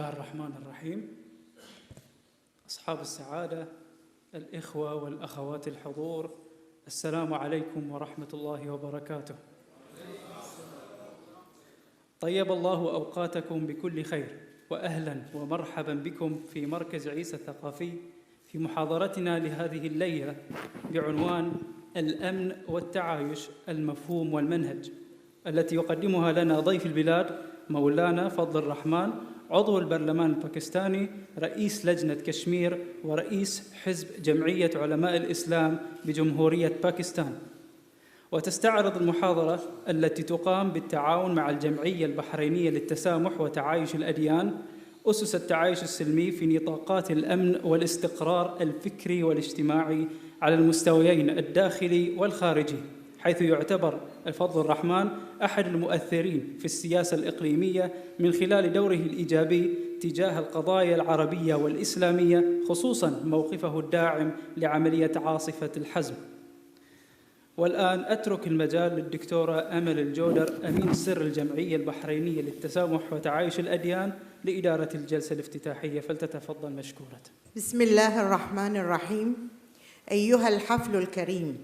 الله الرحمن الرحيم. أصحاب السعادة، الإخوة والأخوات الحضور، السلام عليكم ورحمة الله وبركاته. طيب الله أوقاتكم بكل خير، وأهلا ومرحبا بكم في مركز عيسى الثقافي في محاضرتنا لهذه الليلة بعنوان الأمن والتعايش، المفهوم والمنهج، التي يقدمها لنا ضيف البلاد مولانا فضل الرحمن، عضو البرلمان الباكستاني، رئيس لجنة كشمير ورئيس حزب جمعية علماء الإسلام بجمهورية باكستان. وتستعرض المحاضرة التي تقام بالتعاون مع الجمعية البحرينية للتسامح وتعايش الأديان أسس التعايش السلمي في نطاقات الأمن والاستقرار الفكري والاجتماعي على المستويين الداخلي والخارجي، حيث يعتبر فضل الرحمن أحد المؤثرين في السياسة الإقليمية من خلال دوره الإيجابي تجاه القضايا العربية والإسلامية، خصوصاً موقفه الداعم لعملية عاصفة الحزم. والآن أترك المجال للدكتورة أمل الجودر، أمين سر الجمعية البحرينية للتسامح وتعايش الأديان، لإدارة الجلسة الافتتاحية، فلتتفضل مشكورة. بسم الله الرحمن الرحيم. أيها الحفل الكريم،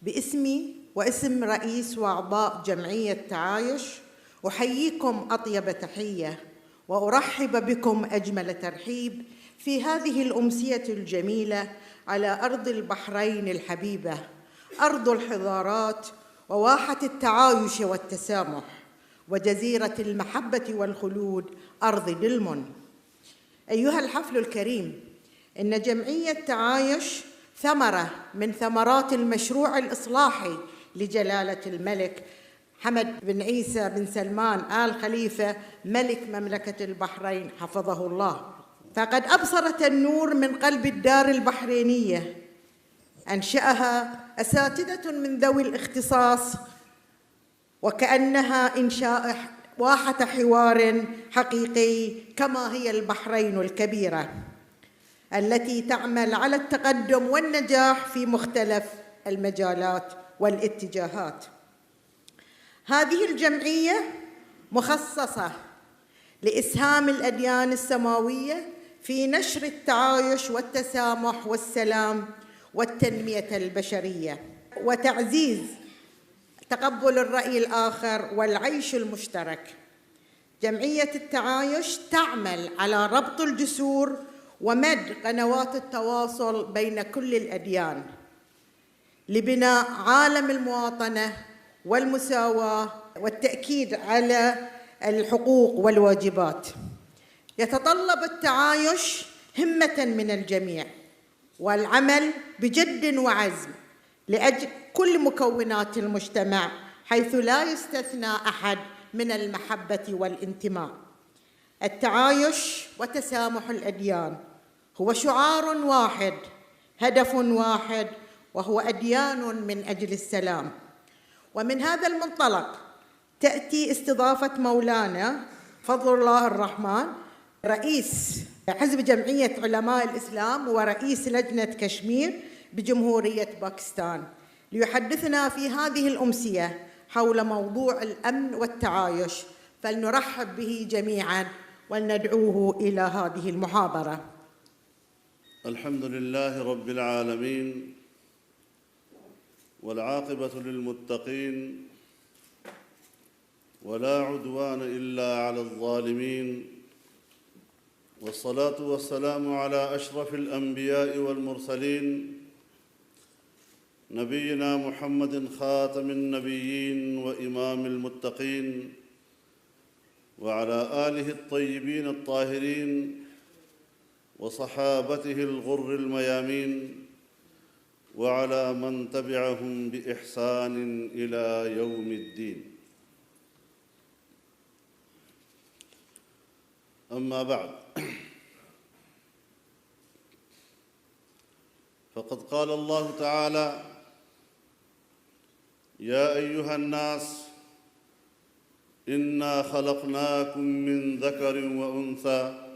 باسمي واسم رئيس وأعضاء جمعية تعايش أحييكم أطيب تحية وأرحب بكم أجمل ترحيب في هذه الأمسية الجميلة على أرض البحرين الحبيبة، أرض الحضارات وواحة التعايش والتسامح وجزيرة المحبة والخلود، أرض دلمن. أيها الحفل الكريم، إن جمعية تعايش ثمرة من ثمرات المشروع الإصلاحي لجلالة الملك حمد بن عيسى بن سلمان آل خليفة ملك مملكة البحرين حفظه الله. فقد أبصرت النور من قلب الدار البحرينية، أنشأها أساتذة من ذوي الاختصاص، وكأنها إنشاء واحة حوار حقيقي كما هي البحرين الكبيرة التي تعمل على التقدم والنجاح في مختلف المجالات والاتجاهات. هذه الجمعية مخصصة لإسهام الأديان السماوية في نشر التعايش والتسامح والسلام والتنمية البشرية وتعزيز تقبل الرأي الآخر والعيش المشترك. جمعية التعايش تعمل على ربط الجسور ومد قنوات التواصل بين كل الأديان لبناء عالم المواطنة والمساواة والتأكيد على الحقوق والواجبات. يتطلب التعايش همة من الجميع والعمل بجد وعزم لأجل كل مكونات المجتمع، حيث لا يستثنى أحد من المحبة والانتماء. التعايش وتسامح الأديان هو شعار واحد، هدف واحد، وهو أديان من أجل السلام. ومن هذا المنطلق تأتي استضافة مولانا فضل الله الرحمن، رئيس حزب جمعية علماء الإسلام ورئيس لجنة كشمير بجمهورية باكستان، ليحدثنا في هذه الأمسية حول موضوع الأمن والتعايش. فلنرحب به جميعاً وندعوه إلى هذه المحاضرة. الحمد لله رب العالمين، والعاقبة للمتقين، ولا عدوان إلا على الظالمين، والصلاة والسلام على أشرف الأنبياء والمرسلين، نبينا محمد خاتم النبيين وإمام المتقين، وعلى آله الطيبين الطاهرين وصحابته الغر الميامين، وعلى من تبعهم بإحسان إلى يوم الدين. أما بعد، فقد قال الله تعالى: يا أيها الناس إنا خلقناكم من ذكر وأنثى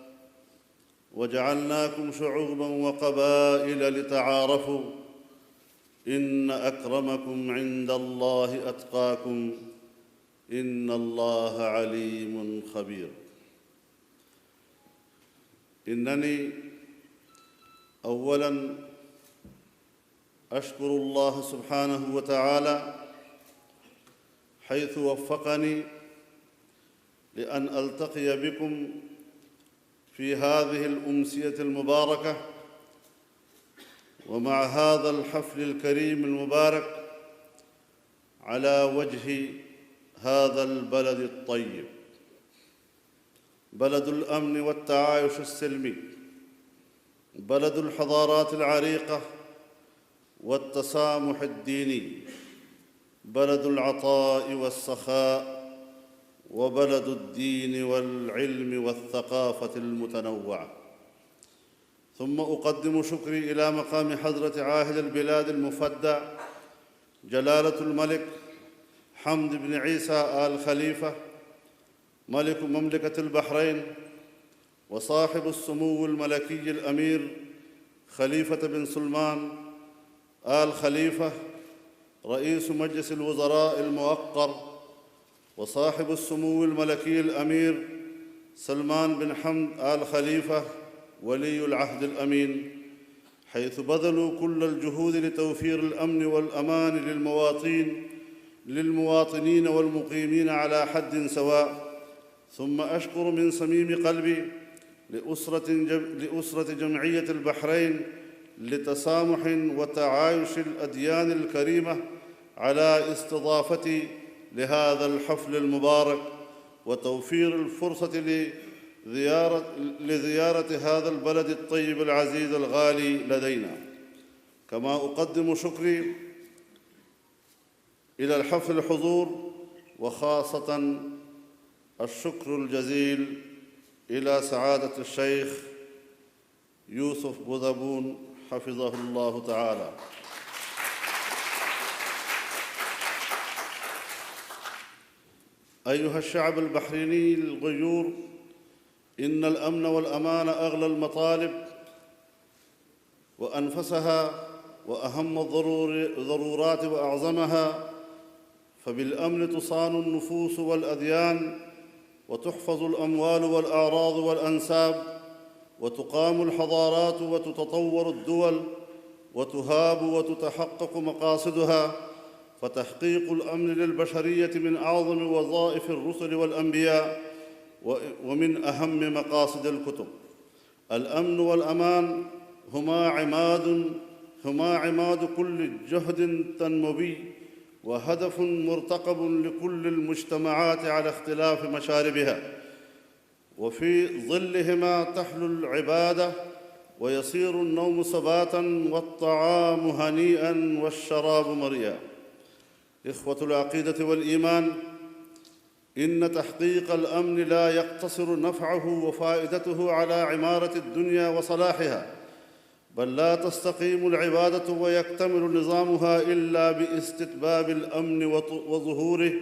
وجعلناكم شعوبا وقبائل لتعارفوا إن أكرمكم عند الله أتقاكم إن الله عليم خبير. إنني أولاً أشكر الله سبحانه وتعالى حيث وفقني لأن ألتقي بكم في هذه الأمسية المباركة ومع هذا الحفل الكريم المبارك على وجه هذا البلد الطيب، بلد الأمن والتعايش السلمي، بلد الحضارات العريقة والتسامح الديني، بلد العطاء والسخاء، وبلد الدين والعلم والثقافة المتنوعة. ثم أقدم شكري إلى مقام حضرة عاهل البلاد المفدى جلالة الملك حمد بن عيسى آل خليفة ملك مملكة البحرين، وصاحب السمو الملكي الأمير خليفة بن سلمان آل خليفة رئيس مجلس الوزراء الموقر، وصاحب السمو الملكي الأمير سلمان بن حمد آل خليفة ولي العهد الأمين، حيث بذلوا كل الجهود لتوفير الأمن والأمان للمواطنين والمقيمين على حد سواء. ثم أشكر من صميم قلبي لأسرة جمعية البحرين لتسامح وتعايش الأديان الكريمة على استضافتي لهذا الحفل المبارك وتوفير الفرصة لزيارة هذا البلد الطيب العزيز الغالي لدينا. كما أقدم شكري إلى الحفل الحضور، وخاصة الشكر الجزيل إلى سعادة الشيخ يوسف بوذبون حفظه الله تعالى. أيها الشعب البحريني الغيور، إن الأمن والأمان أغلى المطالب وأنفسها وأهم الضرورات وأعظمها، فبالأمن تصان النفوس والأديان، وتحفظ الأموال والأعراض والأنساب، وتقام الحضارات وتتطور الدول، وتهاب وتتحقق مقاصدها. فتحقيق الأمن للبشرية من أعظم وظائف الرسل والأنبياء ومن أهم مقاصد الكتب. الأمن والأمان هما عماد كل جهد تنموي وهدف مرتقب لكل المجتمعات على اختلاف مشاربها، وفي ظلهما تحلو العبادة ويصير النوم سباتا والطعام هنيئا والشراب مريا. إخوة العقيدة والإيمان، إن تحقيق الأمن لا يقتصر نفعه وفائدته على عمارة الدنيا وصلاحها، بل لا تستقيم العبادة ويكتمل نظامها إلا باستتباب الأمن وظهوره.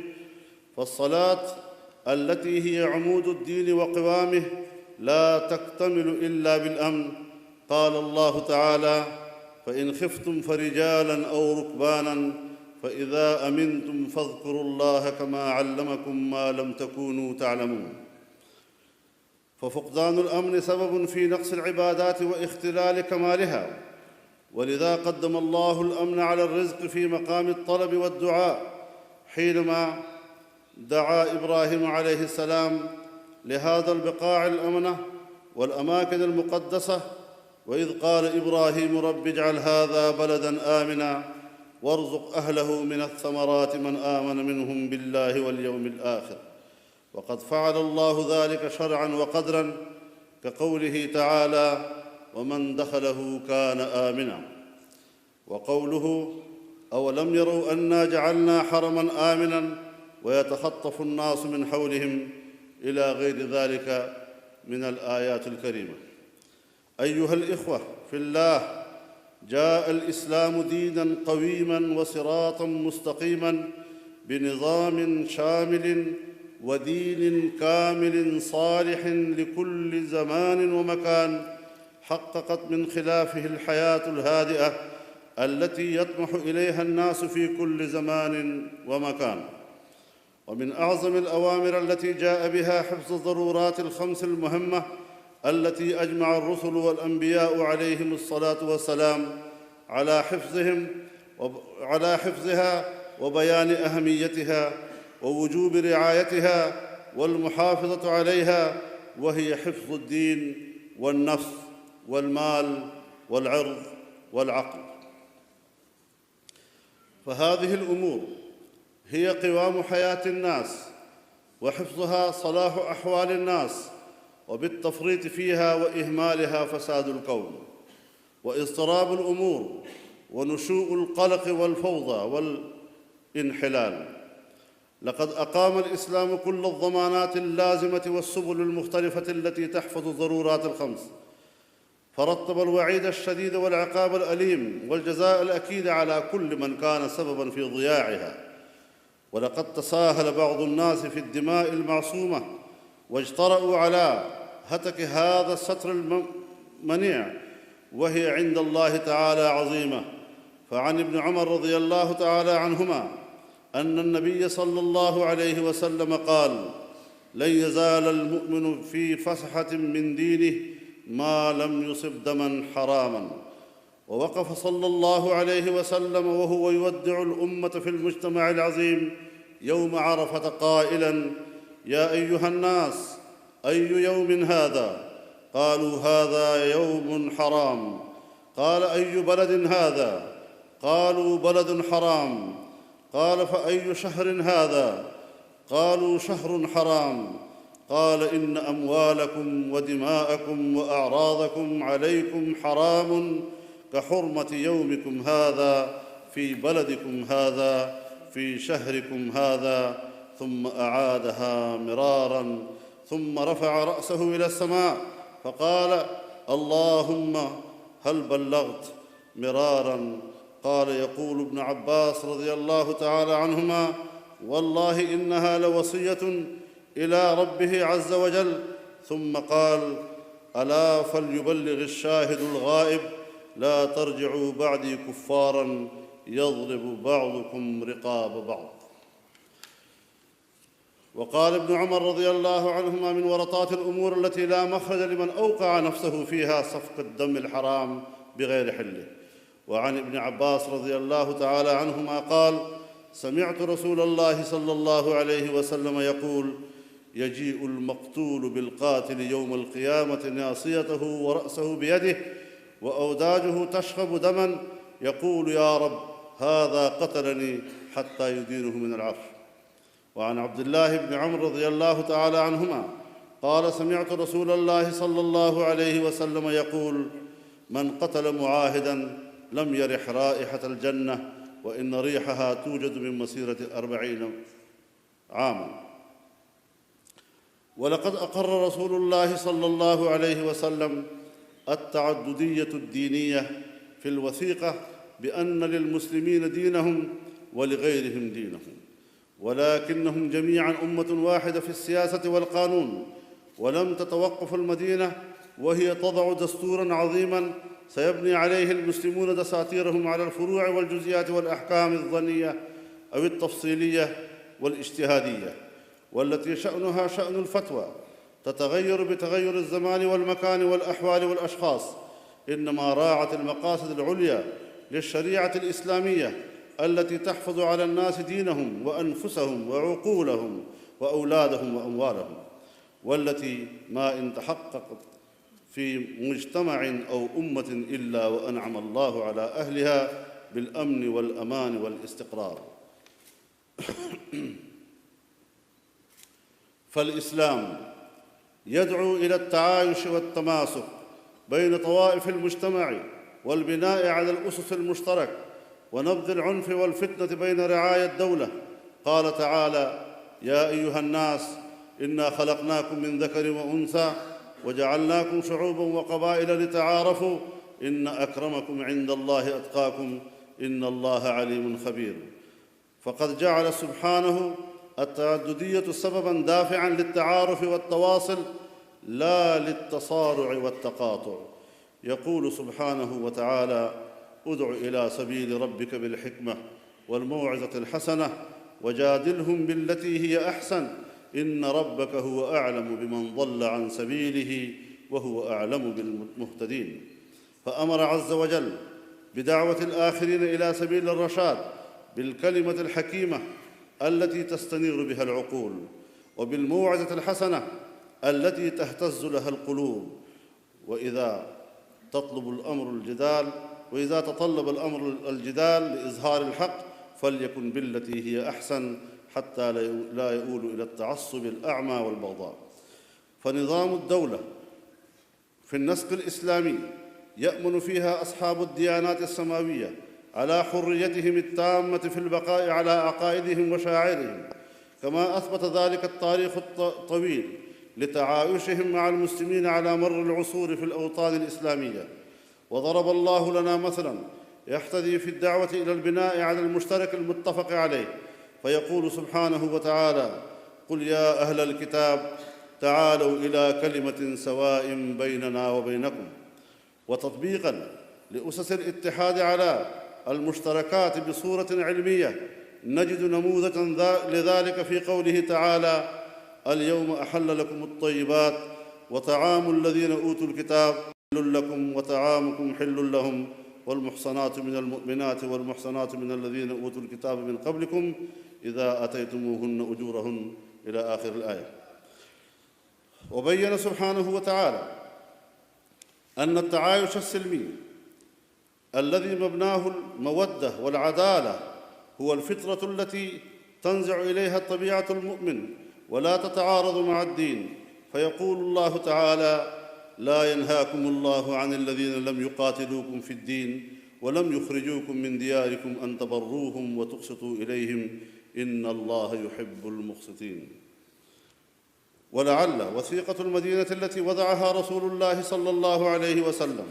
فالصلاة التي هي عمود الدين وقوامه لا تكتمل إلا بالأمن. قال الله تعالى: فإن خفتم فرجالا أو ركبانا فإذا أمنتم فاذكروا الله كما علمكم ما لم تكونوا تعلمون. ففقدان الأمن سبب في نقص العبادات واختلال كمالها، ولذا قدم الله الأمن على الرزق في مقام الطلب والدعاء، حينما دعا إبراهيم عليه السلام لهذا البقاع الأمنة والأماكن المقدسة، وإذ قال إبراهيم: رب اجعل هذا بلداً آمناً وارزق أهله من الثمرات من آمن منهم بالله واليوم الآخر. وقد فعل الله ذلك شرعاً وقدراً، كقوله تعالى: ومن دخله كان آمناً. وقوله: أولم يروا أنا جعلنا حرماً آمناً ويتخطف الناس من حولهم، إلى غير ذلك من الآيات الكريمة. أيها الإخوة في الله، جاء الإسلام ديناً قويماً وصراطاً مستقيماً بنظام شامل ودين كامل صالح لكل زمان ومكان، حققت من خلافه الحياة الهادئة التي يطمح إليها الناس في كل زمان ومكان. ومن أعظم الأوامر التي جاء بها حفظ الضرورات الخمس المهمة التي أجمع الرسل والأنبياء عليهم الصلاة والسلام على حفظها وبيان أهميتها ووجوب رعايتها والمحافظة عليها، وهي حفظ الدين والنفس والمال والعرض والعقل. فهذه الأمور هي قوام حياة الناس، وحفظها صلاح أحوال الناس، وبالتفريط فيها وإهمالها فساد الكون واضطراب الأمور ونشوء القلق والفوضى والانحلال. لقد أقام الإسلام كل الضمانات اللازمة والسبل المختلفة التي تحفظ الضرورات الخمس، فرتب الوعيد الشديد والعقاب الأليم والجزاء الأكيد على كل من كان سبباً في ضياعها. ولقد تساهل بعض الناس في الدماء المعصومة واجترأوا على هتك هذا الستر المنيع، وهي عند الله تعالى عظيمة. فعن ابن عمر رضي الله تعالى عنهما أن النبي صلى الله عليه وسلم قال: لن يزال المؤمن في فسحة من دينه ما لم يصب دما حراما. ووقف صلى الله عليه وسلم وهو يودع الأمة في المجتمع العظيم يوم عرفة قائلاً: يا أيها الناس، أي يوم هذا؟ قالوا: هذا يوم حرام. قال: أي بلد هذا؟ قالوا: بلد حرام. قال: فأي شهر هذا؟ قالوا: شهر حرام. قال: إن أموالكم ودماءكم وأعراضكم عليكم حرام كحرمة يومكم هذا في بلدكم هذا في شهركم هذا. ثم أعادها مرارا، ثم رفع رأسه إلى السماء فقال: اللهم هل بلغت؟ مرارا. قال يقول ابن عباس رضي الله تعالى عنهما: والله إنها لوصية إلى ربه عز وجل. ثم قال: ألا فليبلغ الشاهد الغائب، لا ترجعوا بعدي كفاراً يضرب بعضكم رقاب بعض. وقال ابن عمر رضي الله عنهما: من ورطات الأمور التي لا مخرج لمن أوقع نفسه فيها سفك الدم الحرام بغير حله. وعن ابن عباس رضي الله تعالى عنهما قال: سمعت رسول الله صلى الله عليه وسلم يقول: يجيء المقتول بالقاتل يوم القيامة ناصيته ورأسه بيده وأوداجه تشخب دما، يقول: يا رب، هذا قتلني، حتى يدينه من العرش. وعن عبد الله بن عمرو رضي الله تعالى عنهما قال: سمعت رسول الله صلى الله عليه وسلم يقول: من قتل معاهداً لم يرح رائحة الجنة، وإن ريحها توجد من مسيرة 40 عاماً. ولقد أقر رسول الله صلى الله عليه وسلم التعددية الدينية في الوثيقة بأن للمسلمين دينهم ولغيرهم دينهم، ولكنهم جميعاً أمة واحدة في السياسة والقانون. ولم تتوقف المدينة وهي تضع دستوراً عظيماً سيبني عليه المسلمون دساتيرهم على الفروع والجزئيات والأحكام الظنية أو التفصيلية والاجتهادية، والتي شأنها شأن الفتوى، تتغير بتغير الزمان والمكان والأحوال والأشخاص، إنما راعت المقاصد العليا للشريعة الإسلامية التي تحفظ على الناس دينهم وأنفسهم وعقولهم وأولادهم وأموالهم، والتي ما إن تحققت في مجتمع أو أمة إلا وأنعم الله على أهلها بالأمن والأمان والاستقرار. فالإسلام يدعو إلى التعايش والتماسك بين طوائف المجتمع والبناء على الأسس المشتركة ونبذ العنف والفتنة بين رعايا الدولة. قال تعالى: يا أيها الناس إنا خلقناكم من ذكر وأنثى وجعلناكم شعوبا وقبائل لتعارفوا إن أكرمكم عند الله أتقاكم إن الله عليم خبير. فقد جعل سبحانه التعددية سبباً دافعاً للتعارف والتواصل لا للتصارع والتقاطع. يقول سبحانه وتعالى: ادع إلى سبيل ربك بالحكمة والموعظة الحسنة وجادلهم بالتي هي أحسن إن ربك هو أعلم بمن ضل عن سبيله وهو أعلم بالمهتدين. فأمر عز وجل بدعوة الآخرين إلى سبيل الرشاد بالكلمة الحكيمة التي تستنير بها العقول، وبالموعظة الحسنة التي تهتز لها القلوب. وإذا تطلب الأمر الجدال لإظهار الحق فليكن بالتي هي أحسن حتى لا يؤول إلى التعصب الأعمى والبغضاء. فنظام الدولة في النسق الإسلامي يأمن فيها أصحاب الديانات السماوية على حريتهم التامة في البقاء على عقائدهم وشعائرهم، كما أثبت ذلك التاريخ الطويل لتعايشهم مع المسلمين على مر العصور في الأوطان الإسلامية. وضرب الله لنا مثلاً يحتذي في الدعوة إلى البناء على المشترك المتفق عليه، فيقول سبحانه وتعالى: قل يا أهل الكتاب تعالوا إلى كلمة سواء بيننا وبينكم. وتطبيقاً لأسس الاتحاد على المشتركات بصورة علمية نجد نموذجاً لذلك في قوله تعالى: اليوم أحل لكم الطيبات وطعام الذين أوتوا الكتاب حل لكم وطعامكم حل لهم والمحصنات من المؤمنات والمحصنات من الذين أوتوا الكتاب من قبلكم إذا أتيتموهن أجورهن إلى آخر الآية. وبين سبحانه وتعالى أن التعايش السلمي الذي مبناه المودة والعدالة هو الفطرة التي تنزع إليها طبيعة المؤمن ولا تتعارض مع الدين. فيقول الله تعالى: لا ينهاكم الله عن الذين لم يقاتلوكم في الدين ولم يخرجوكم من دياركم أن تبروهم وتقسطوا إليهم إن الله يحب المقسطين. ولعل وثيقة المدينة التي وضعها رسول الله صلى الله عليه وسلم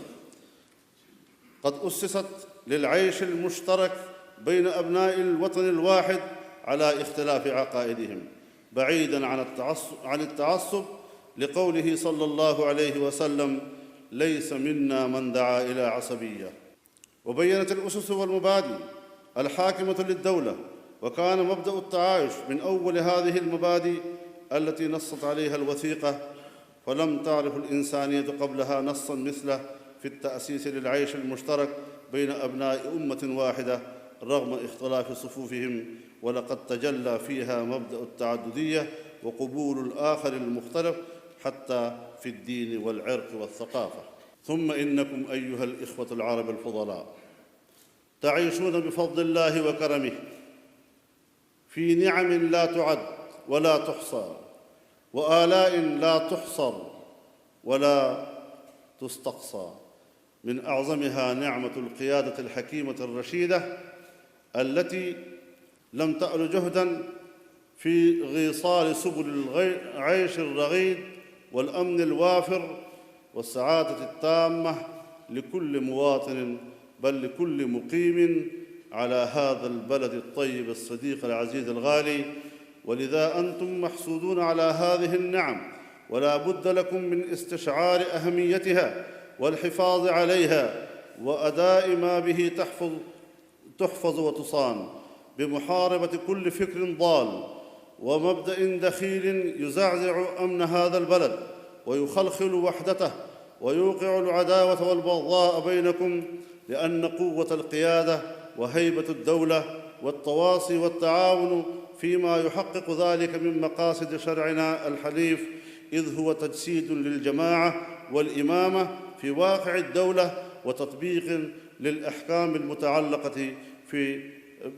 قد أسست للعيش المشترك بين أبناء الوطن الواحد على اختلاف عقائدهم بعيداً عن التعصب، لقوله صلى الله عليه وسلم: ليس منا من دعا إلى عصبية. وبينت الأسس والمبادئ الحاكمة للدولة، وكان مبدأ التعايش من أول هذه المبادئ التي نصت عليها الوثيقة، فلم تعرف الإنسانية قبلها نصاً مثله في التأسيس للعيش المشترك بين أبناء أمة واحدة رغم اختلاف صفوفهم. ولقد تجلى فيها مبدأ التعددية وقبول الآخر المختلف حتى في الدين والعرق والثقافة. ثم إنكم أيها الإخوة العرب الفضلاء تعيشون بفضل الله وكرمه في نعم لا تعد ولا تحصى، وآلاء لا تحصر ولا تستقصى، من أعظمها نعمة القيادة الحكيمة الرشيدة التي لم تأل جهداً في غيصال سبل العيش الرغيد والأمن الوافر والسعادة التامة لكل مواطن، بل لكل مقيم على هذا البلد الطيب الصديق العزيز الغالي. ولذا أنتم محسودون على هذه النعم، ولا بد لكم من استشعار أهميتها والحفاظ عليها وأداء ما به تحفظ وتصان، بمحاربة كل فكر ضال ومبدأ دخيل يزعزع أمن هذا البلد ويخلخل وحدته ويوقع العداوة والبغضاء بينكم، لأن قوة القيادة وهيبة الدولة والتواصي والتعاون فيما يحقق ذلك من مقاصد شرعنا الحنيف، إذ هو تجسيد للجماعة والإمامة في واقع الدولة وتطبيق للأحكام المتعلقة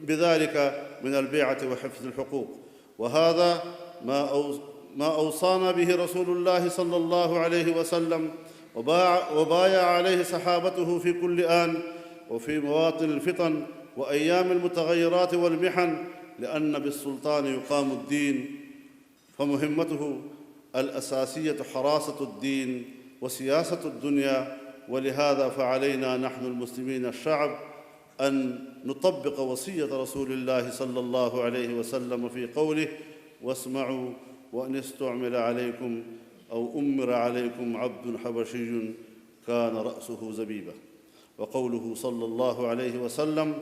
بذلك من البيعة وحفظ الحقوق. وهذا ما أوصانا به رسول الله صلى الله عليه وسلم وبايع عليه صحابته في كل آن وفي مواطن الفتن وأيام المتغيرات والمحن، لأن بالسلطان يقام الدين، فمهمته الأساسية حراسة الدين وسياسة الدنيا. ولهذا فعلينا نحن المسلمين الشعب أن نطبق وصية رسول الله صلى الله عليه وسلم في قوله: واسمعوا وإن استعمل عليكم أو أمر عليكم عبد حبشي كان رأسه زبيبة. وقوله صلى الله عليه وسلم: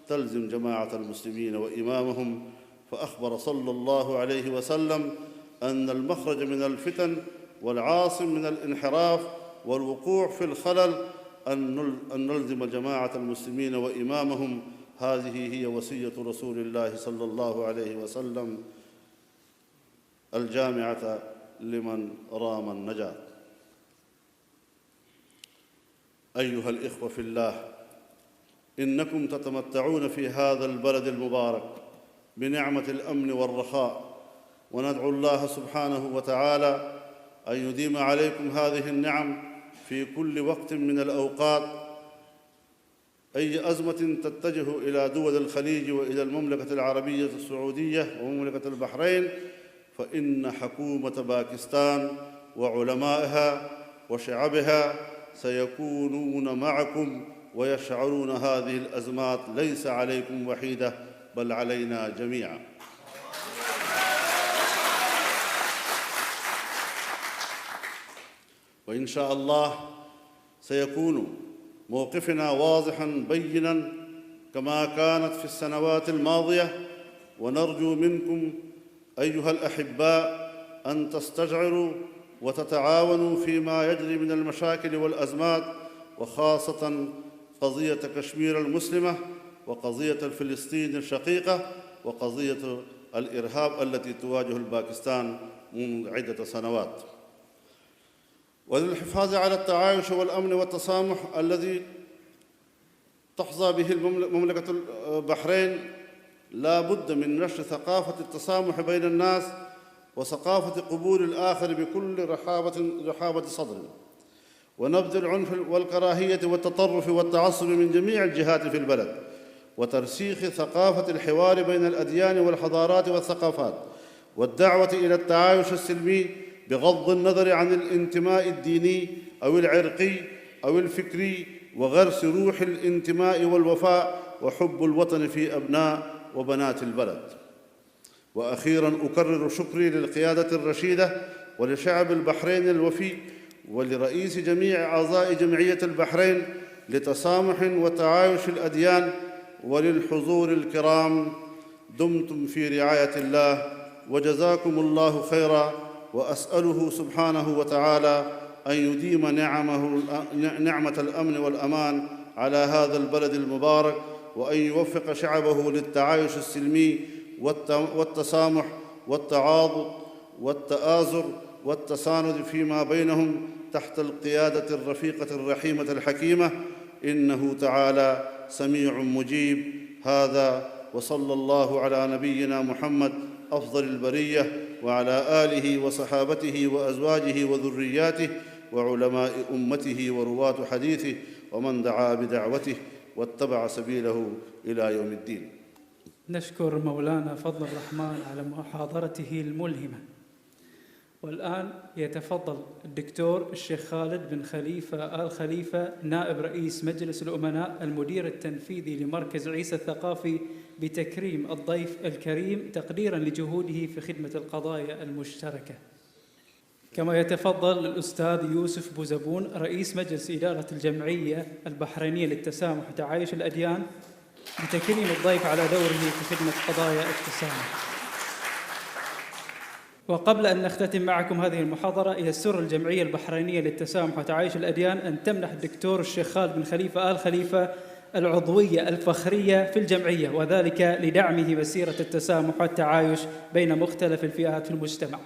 تلزم جماعة المسلمين وإمامهم. فأخبر صلى الله عليه وسلم أن المخرج من الفتن والعاصم من الانحراف والوقوع في الخلل أن نلزم جماعة المسلمين وإمامهم. هذه هي وصية رسول الله صلى الله عليه وسلم الجامعة لمن رام النجاة. أيها الإخوة في الله، إنكم تتمتعون في هذا البلد المبارك بنعمة الأمن والرخاء، وندعو الله سبحانه وتعالى أن يديم عليكم هذه النعم في كل وقت من الأوقات. أي أزمة تتجه إلى دول الخليج وإلى المملكة العربية السعودية ومملكة البحرين، فإن حكومة باكستان وعلمائها وشعبها سيكونون معكم ويشعرون هذه الأزمات ليس عليكم وحيدة بل علينا جميعا. وإن شاء الله سيكون موقفنا واضحاً بيناً كما كانت في السنوات الماضية، ونرجو منكم أيها الأحباء أن تستشعروا وتتعاونوا فيما يجري من المشاكل والأزمات، وخاصة قضية كشمير المسلمة وقضية فلسطين الشقيقة وقضية الإرهاب التي تواجه الباكستان منذ عدة سنوات. وللحفاظ على التعايش والأمن والتسامح الذي تحظى به مملكة البحرين، لا بد من نشر ثقافة التسامح بين الناس وثقافة قبول الآخر بكل رحابة صدر، ونبذ العنف والكراهية والتطرف والتعصب من جميع الجهات في البلد، وترسيخ ثقافة الحوار بين الأديان والحضارات والثقافات، والدعوة إلى التعايش السلمي بغض النظر عن الانتماء الديني أو العرقي أو الفكري، وغرس روح الانتماء والوفاء وحب الوطن في أبناء وبنات البلد. وأخيراً أكرر شكري للقيادة الرشيدة ولشعب البحرين الوفي ولرئيس جميع أعضاء جمعية البحرين لتسامح وتعايش الأديان وللحضور الكرام. دمتم في رعاية الله وجزاكم الله خيراً، وأسأله سبحانه وتعالى أن يديم نعمة الأمن والأمان على هذا البلد المبارك، وأن يوفق شعبه للتعايش السلمي والتسامح والتعاضد والتآزر والتساند فيما بينهم تحت القيادة الرفيقة الرحيمة الحكيمة، إنه تعالى سميع مجيب. هذا وصلى الله على نبينا محمد أفضل البرية وعلى آله وصحابته وأزواجه وذرياته وعلماء أمته ورواة حديثه ومن دعا بدعوته واتبع سبيله إلى يوم الدين. نشكر مولانا فضل الرحمن على محاضرته الملهمة. والآن يتفضل الدكتور الشيخ خالد بن خليفة آل خليفة نائب رئيس مجلس الأمناء المدير التنفيذي لمركز عيسى الثقافي بتكريم الضيف الكريم تقديراً لجهوده في خدمة القضايا المشتركة. كما يتفضل الأستاذ يوسف بوزبون رئيس مجلس إدارة الجمعية البحرينية للتسامح وتعايش الأديان بتكريم الضيف على دوره في خدمة قضايا التسامح. وقبل أن نختتم معكم هذه المحاضرة، يسر الجمعية البحرينية للتسامح وتعايش الأديان أن تمنح الدكتور الشيخ خالد بن خليفة آل خليفة العضوية الفخرية في الجمعية، وذلك لدعمه مسيرة التسامح والتعايش بين مختلف الفئات في المجتمع.